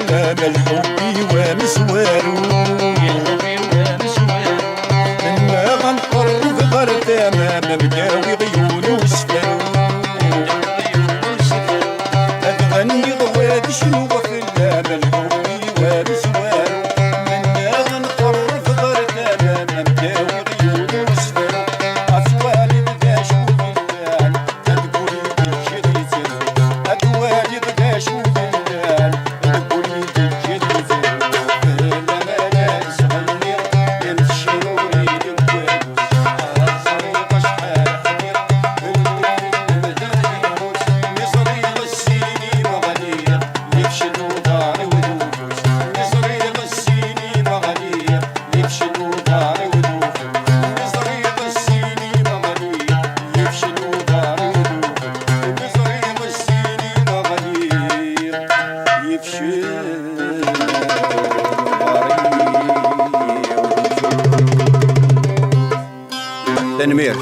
وفلا الحب ومسوارو لما غنقرب غير تمام مداوي غيون وسفارو أتغني غواد شنو وفلا الحب ومسوارو لما غنقرب غير تمام مداوي غيون وسفارو أتوالي داش وبلدان تقولي تجي غيتر أتوالي داش وبلدان تقولي تجي غيتر فلا ملاك صغير يمشي وريد وكوابوس الزريقة شحال حمير المدار يموت مصري غسيني مغالية يفشل وداري ودوفوس مصري غسيني مغالية يفشل وداري ودوفوس مصري غسيني مغالية يفشل وداري ودوفوس مصري غسيني مغالية يفشل تنمير